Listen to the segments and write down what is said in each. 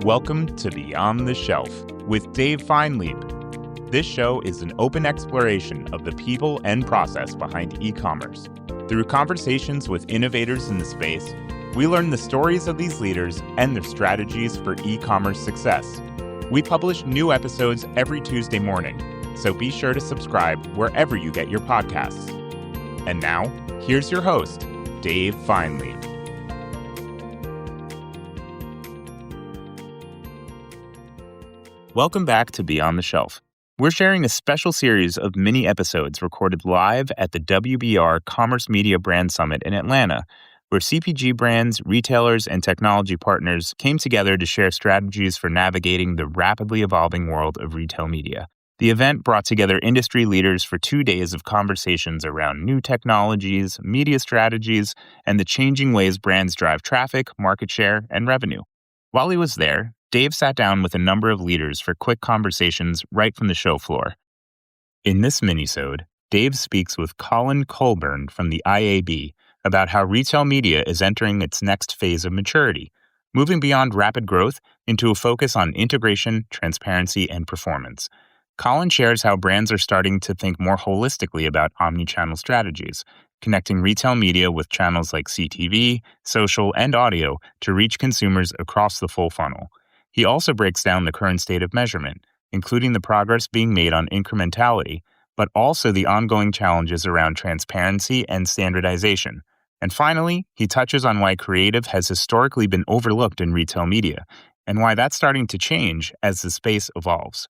Welcome to Beyond the Shelf with Dave Feinlieb. This show is an open exploration of the people and process behind e-commerce. Through conversations with innovators in the space, we learn the stories of these leaders and their strategies for e-commerce success. We publish new episodes every Tuesday morning, so be sure to subscribe wherever you get your podcasts. And now, here's your host, Dave Feinlieb. Welcome back to Beyond the Shelf. We're sharing a special series of mini episodes recorded live at the WBR Commerce Media Brand Summit in Atlanta, where CPG brands, retailers, and technology partners came together to share strategies for navigating the rapidly evolving world of retail media. The event brought together industry leaders for 2 days of conversations around new technologies, media strategies, and the changing ways brands drive traffic, market share, and revenue. While he was there, Dave sat down with a number of leaders for quick conversations right from the show floor. In this minisode, Dave speaks with Collin Colburn from the IAB about how retail media is entering its next phase of maturity, moving beyond rapid growth into a focus on integration, transparency, and performance. Collin shares how brands are starting to think more holistically about omnichannel strategies, connecting retail media with channels like CTV, social, and audio to reach consumers across the full funnel. He also breaks down the current state of measurement, including the progress being made on incrementality, but also the ongoing challenges around transparency and standardization. And finally, he touches on why creative has historically been overlooked in retail media, and why that's starting to change as the space evolves.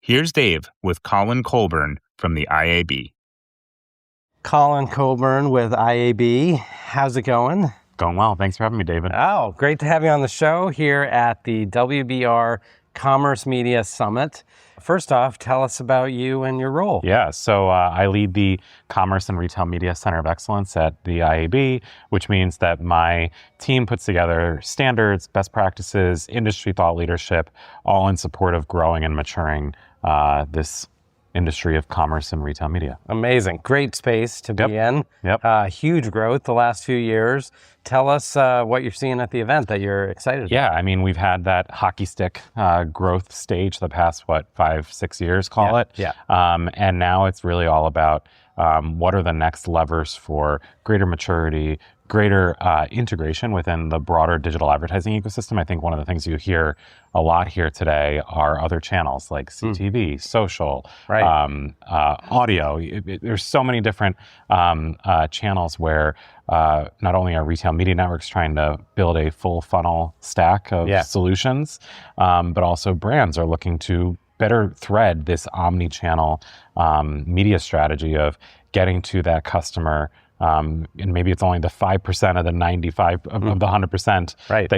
Here's Dave with Collin Colburn from the IAB. Collin Colburn with IAB. How's it going? Going well. Thanks for having me, David. Oh, great to have you on the show here at the WBR Commerce Media Summit. First off, tell us about you and your role. Yeah, so I lead the Commerce and Retail Media Center of Excellence at the IAB, which means that my team puts together standards, best practices, industry thought leadership, all in support of growing and maturing this industry of commerce and retail media. Amazing. Great space to be in. Huge growth the last few years. Tell us what you're seeing at the event that you're excited about. Yeah, I mean, we've had that hockey stick growth stage the past, 5-6 years, call it. Yeah. And now it's really all about what are the next levers for greater maturity, greater integration within the broader digital advertising ecosystem. I think one of the things you hear a lot here today are other channels like CTV, social, audio. There's so many different channels where not only are retail media networks trying to build a full funnel stack of solutions, but also brands are looking to better thread this omni-channel media strategy of getting to that customer. And maybe it's only the 5% of the 95 of the 100%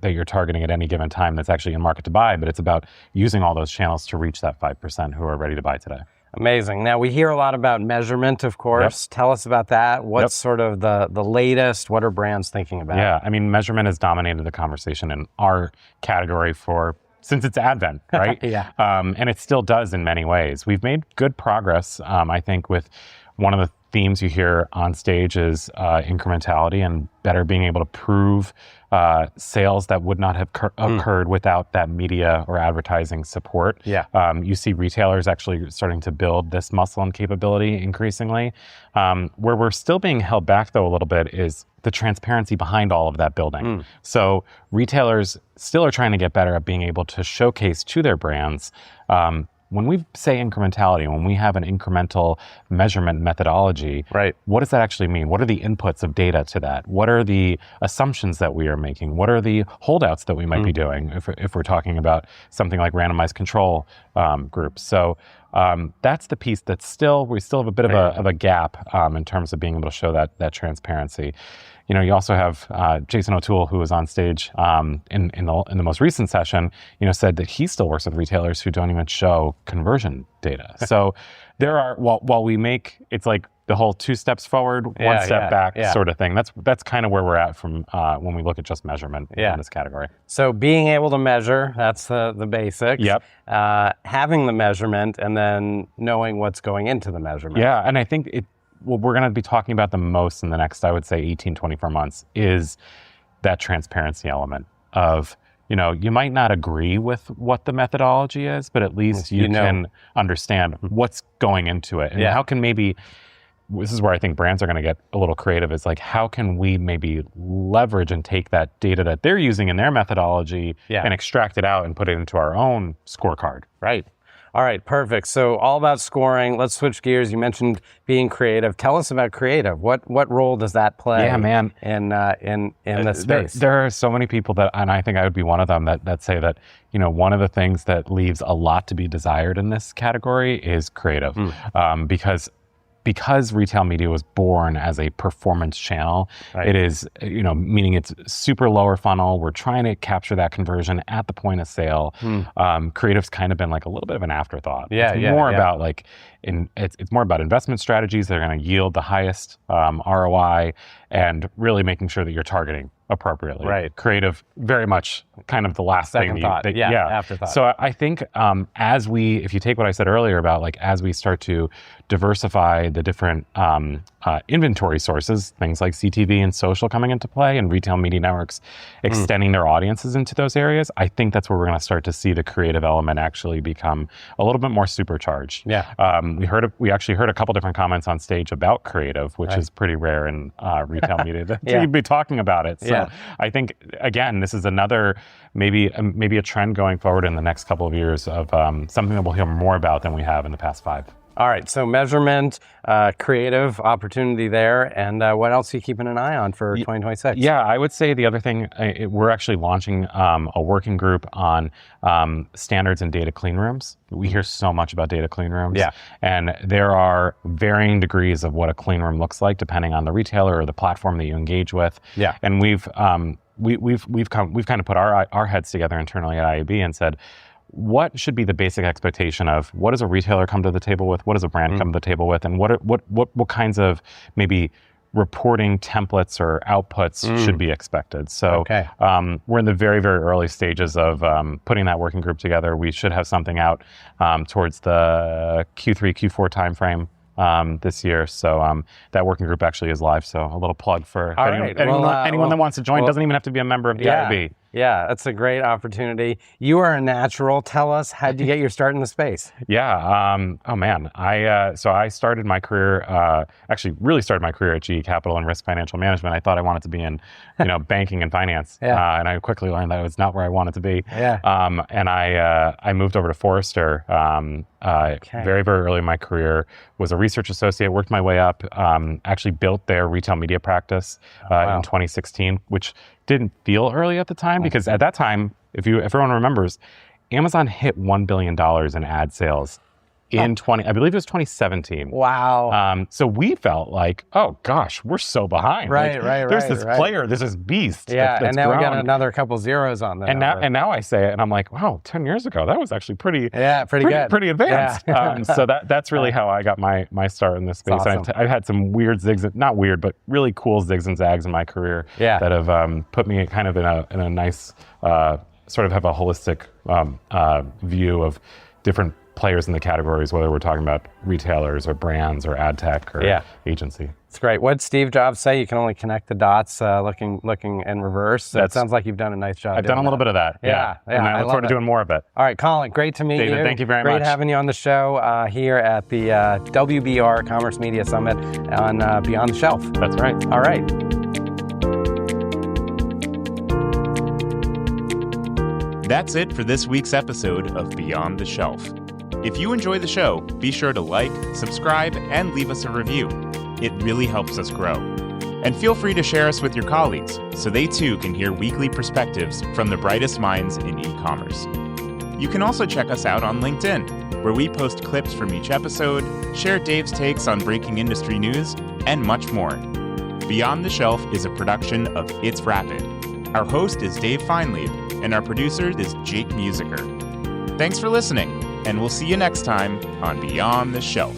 that you're targeting at any given time that's actually in market to buy, but it's about using all those channels to reach that 5% who are ready to buy today. Amazing. Now, we hear a lot about measurement, of course. Tell us about that. What's sort of the latest? What are brands thinking about? Yeah, I mean, measurement has dominated the conversation in our category since its advent, right? And it still does in many ways. We've made good progress, I think, with one of the themes you hear on stage is incrementality and better being able to prove sales that would not have occurred without that media or advertising support. You see retailers actually starting to build this muscle and capability increasingly. Where we're still being held back, though, a little bit is the transparency behind all of that building. So retailers still are trying to get better at being able to showcase to their brands when we say incrementality, when we have an incremental measurement methodology, what does that actually mean? What are the inputs of data to that? What are the assumptions that we are making? What are the holdouts that we might be doing if we're talking about something like randomized control groups? So that's the piece that we still have a bit of a gap in terms of being able to show that transparency. You know, you also have Jason O'Toole, who was on stage in the most recent session, said that he still works with retailers who don't even show conversion data. So there are, while we make, it's like the whole 2 steps forward, 1 step back sort of thing. That's kind of where we're at from when we look at just measurement in this category. So being able to measure, that's the basics. Having the measurement and then knowing what's going into the measurement. Yeah, and I think what we're going to be talking about the most in the next, I would say, 18, 24 months is that transparency element of you might not agree with what the methodology is, but at least you can understand what's going into it. And how can maybe, this is where I think brands are going to get a little creative, is like, how can we maybe leverage and take that data that they're using in their methodology and extract it out and put it into our own scorecard? Right. All right, perfect. So all about scoring. Let's switch gears. You mentioned being creative. Tell us about creative. What role does that play? Yeah, man. In the space? There are so many people that, and I think I would be one of them, that say that, one of the things that leaves a lot to be desired in this category is creative. Because retail media was born as a performance channel, it is, meaning it's super lower funnel. We're trying to capture that conversion at the point of sale. Creative's kind of been like a little bit of an afterthought. It's more about it's more about investment strategies that are going to yield the highest ROI, and really making sure that you're targeting appropriately. Right. Creative, very much kind of the last Second thing. thought. Afterthought. So I think if you take what I said earlier about as we start to diversify the different inventory sources, things like CTV and social coming into play, and retail media networks extending their audiences into those areas, I think that's where we're going to start to see the creative element actually become a little bit more supercharged. Yeah. We actually heard a couple different comments on stage about creative, which is pretty rare in retail media to be talking about it. So I think, again, this is another maybe a trend going forward in the next couple of years of something that we'll hear more about than we have in the past 5. All right, so measurement, creative opportunity there, and what else are you keeping an eye on for 2026? Yeah, I would say the other thing, we're actually launching a working group on standards and data clean rooms. We hear so much about data clean rooms, and there are varying degrees of what a clean room looks like depending on the retailer or the platform that you engage with. Yeah, and we've kind of put our heads together internally at IAB and said, what should be the basic expectation of what does a retailer come to the table with? What does a brand come to the table with? And what kinds of maybe reporting templates or outputs should be expected? So we're in the very, very early stages of putting that working group together. We should have something out towards the Q3, Q4 timeframe this year. So that working group actually is live. So a little plug for anyone that wants to join. Doesn't even have to be a member of the IAB. Yeah, that's a great opportunity. You are a natural. Tell us, how did you get your start in the space? Yeah. Oh man. I started my career. Actually, really started my career at GE Capital and Risk Financial Management. I thought I wanted to be in, banking and finance. And I quickly learned that it was not where I wanted to be. And I moved over to Forrester. Very, very early in my career. Was a research associate. Worked my way up. Actually built their retail media practice in 2016, which didn't feel early at the time, because at that time, if everyone remembers, Amazon hit $1 billion in ad sales in I believe it was 2017. Wow. So we felt like, oh gosh, we're so behind. There's this player, there's this beast. Yeah, that's and now grown. we got another couple zeros on there. And now I say it, and I'm like, wow, 10 years ago, that was actually pretty good. Pretty advanced. Yeah. So that's really how I got my start in this space. Awesome. I've had some weird zigs, not weird, but really cool zigs and zags in my career that have put me kind of in a nice, sort of have a holistic view of different players in the categories, whether we're talking about retailers or brands or ad tech or agency. It's great. What did Steve Jobs say? You can only connect the dots looking in reverse. So it sounds like you've done a nice job. I've done a little bit of that. Yeah. And I look forward to doing more of it. All right, Collin, great to meet David, you. Thank you very much. Great having you on the show here at the WBR Commerce Media Summit on Beyond the Shelf. That's right. All right. That's it for this week's episode of Beyond the Shelf. If you enjoy the show, be sure to like, subscribe, and leave us a review. It really helps us grow. And feel free to share us with your colleagues so they too can hear weekly perspectives from the brightest minds in e-commerce. You can also check us out on LinkedIn, where we post clips from each episode, share Dave's takes on breaking industry news, and much more. Beyond the Shelf is a production of It's Rapid. Our host is Dave Feinlieb, and our producer is Jake Musiker. Thanks for listening, and we'll see you next time on Beyond the Shelf.